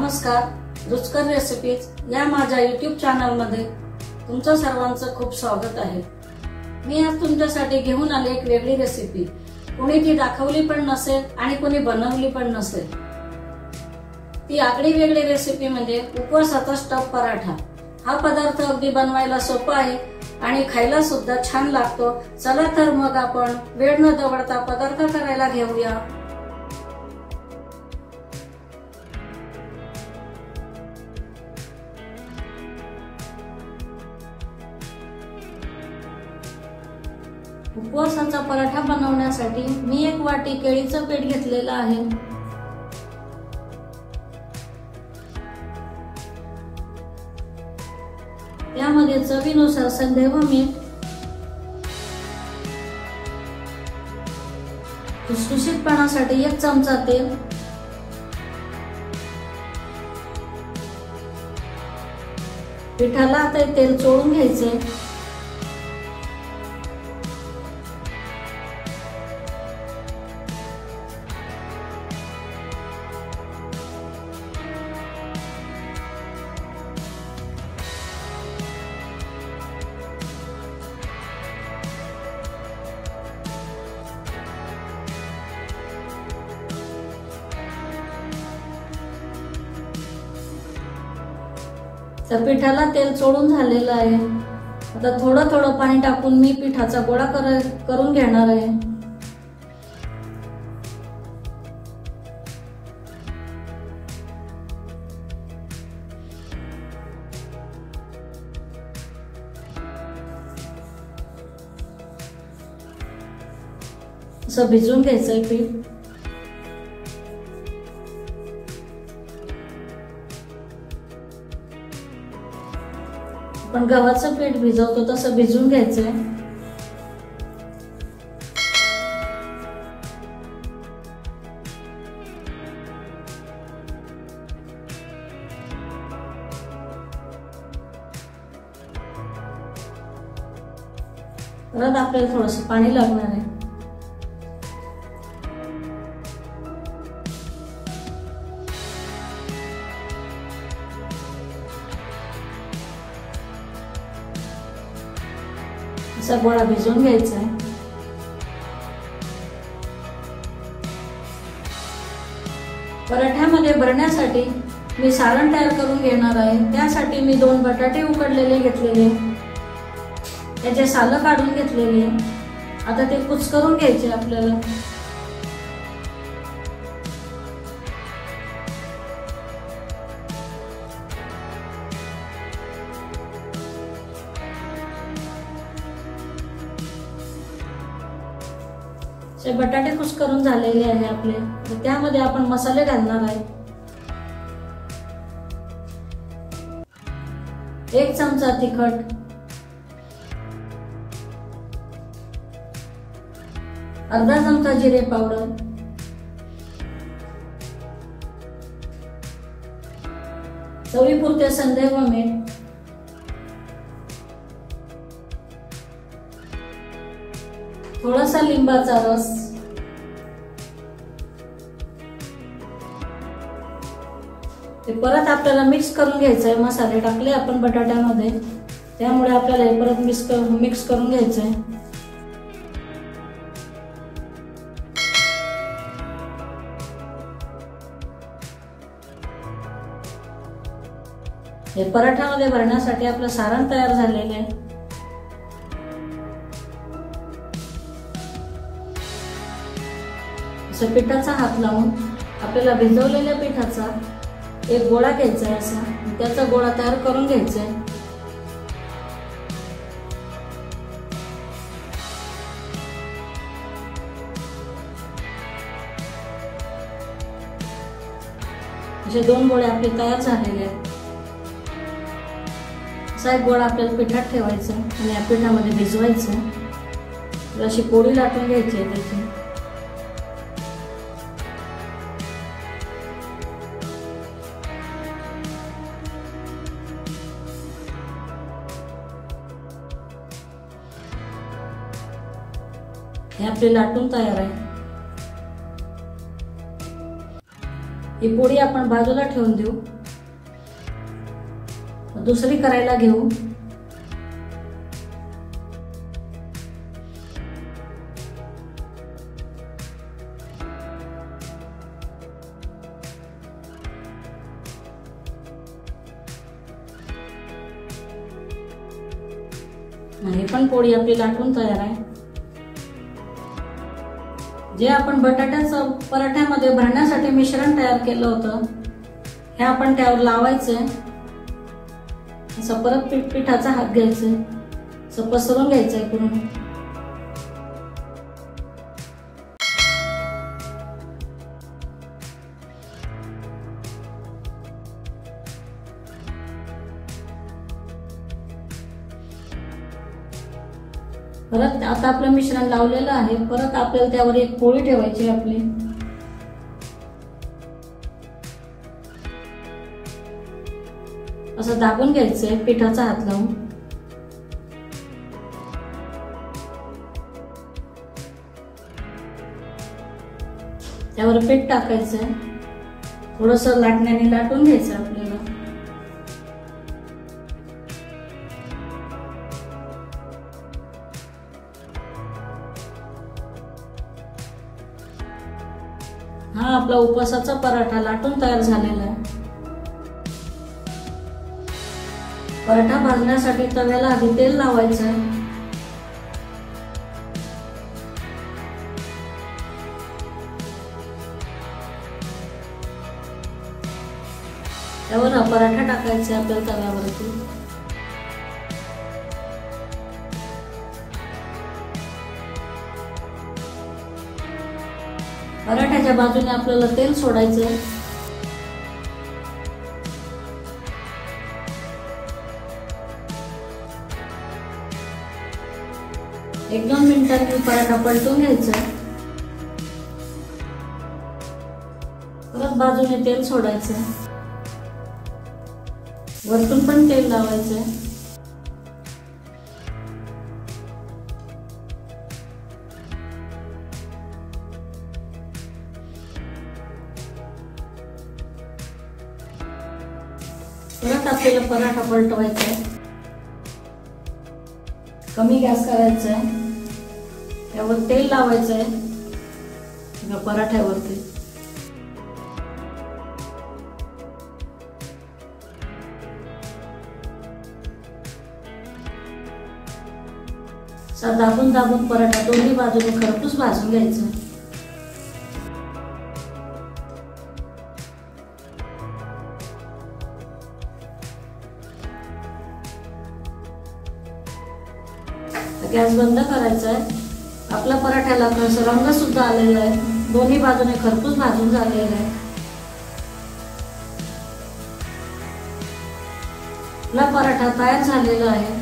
नमस्कार, रुचकर रेसिपीज या माझ्या YouTube चॅनलमध्ये तुमचं सर्वांचं खूप स्वागत आहे। मी आज तुमच्यासाठी घेऊन आले एक वेगळी रेसिपी। कोणी ती दाखवली पण नसेल आणि कोणी बनवली पण नसेल। ती आगळी वेगळी रेसिपी म्हणजे उपवासाचा स्टफ पराठा। हा पदार्थ अगदी बनवायला सोपा आहे आणि खायला सुद्धा छान लागतो। चला तर मग आपण वेळ न दवडता पदार्थ करायला घेऊया। उपवासाचा पराठा बनवण्यासाठी मी एक वाटी केळीचं पीठ घेतलेलं आहे। त्यामध्ये चवीनुसार संदेव मीठ, खुसखुशीतपणासाठी 1 चमचा तेल, पिठाला आता तेल चोळून घ्यायचे। तर पिठाला तेल चोळून झालेलं आहे। आता थोडं थोडं पाणी टाकून मी पिठाचा गोळा करून घेणार आहे। असं भिजवून घ्यायचंय पीठ। पण गव्हाचं पीठ भिजवतो तसं भिजवून घ्यायचंय। परत आपल्याला थोडंसं पाणी लागणार आहे। असा गोळा भिजवून घ्यायचा आहे। पराठ्यामध्ये भरण्यासाठी मी सारण तयार करून घेणार आहे। त्यासाठी मी 2 बटाटे उकडलेले घेतलेले, त्याचे सालं काढून घेतलेले। आता ते कुस्करून घ्यायचे आपल्याला। बटाटे कुस्करून झालेले आहे आपले। त्यामध्ये आपण मसाले घालणार आहे। 1 चमचा तिखट, अर्धा चमचा जिरे पावडर, चवीपुरते संदेव मीठ, थोडासा लिंबाचा रस, ते परत आपल्याला मिक्स करून घ्यायचंय। मसाले टाकले आपण बटाट्यामध्ये, त्यामुळे आपल्याला हे परत मिक्स करून घ्यायचंय। हे पराठ्यामध्ये भरण्यासाठी आपलं सारण तयार झालेलं आहे। पिठाचा हात लावून आपल्याला भिजवलेल्या पिठाचा एक गोळा घ्यायचा आहे। असा त्याचा गोळा तयार करून घ्यायचा आहे। असे 2 गोळे आपले तयार झालेले आहेत। असा एक गोळा आपल्याला पिठात ठेवायचा आणि या पिठामध्ये भिजवायचं। अशी पोळी लाटून घ्यायची आहे त्याची। हे आपले लाटून तयार आहे। ही पोळी आपण बाजूला ठेवून देऊ। दुसरी करायला घेऊ. हे पण पोळी आपली लाटून तयार आहे. जे आपण बटाट्याचं पराठ्यामध्ये भरण्यासाठी मिश्रण तयार केलं होतं हे आपण त्यावर लावायचंय. असं परत पिठाचा हात घ्यायचा, असं पसरवून घ्यायचंय पूर्ण. परत आता आपलं मिश्रण लावलेलं आहे. परत आपल्याला त्यावर एक पोळी ठेवायची आपली. असं दाबून घ्यायचंय पिठाचा हात लावून. त्यावर पीठ टाकायचंय. थोडंसं लाटण्याने लाटून घ्यायचं आपल्याला. हा आपला उपवासाचा पराठा लाटून तयार झालेला आहे. पराठा भाजण्यासाठी तव्याला आधी तेल लावायचं आहे. त्यावर हा पराठा टाकायचा आहे आपल्या तव्यावरती. पराठ्याच्या बाजूने आपल्याला तेल सोडायचंय. एक 2 मिनिटांनी पराठा पलटून घ्यायचा. परत बाजूने तेल सोडायचं. वरतून पण तेल लावायचंय. परत आपल्याला पराठा पलटवायचा आहे. कमी गॅस करायचा आहे. त्यावर तेल लावायचं आहे पराठ्यावरती. दाबून दाबून पराठा दोन्ही बाजूने खरपूस भाजून घ्यायचा. गॅस बंद करायचा आहे. आपल्या पराठ्याला रंग सुद्धा आलेला आहे. दोन्ही बाजूने खरपूस भाजून झालेला आहे. आपला पराठा तयार झालेला आहे.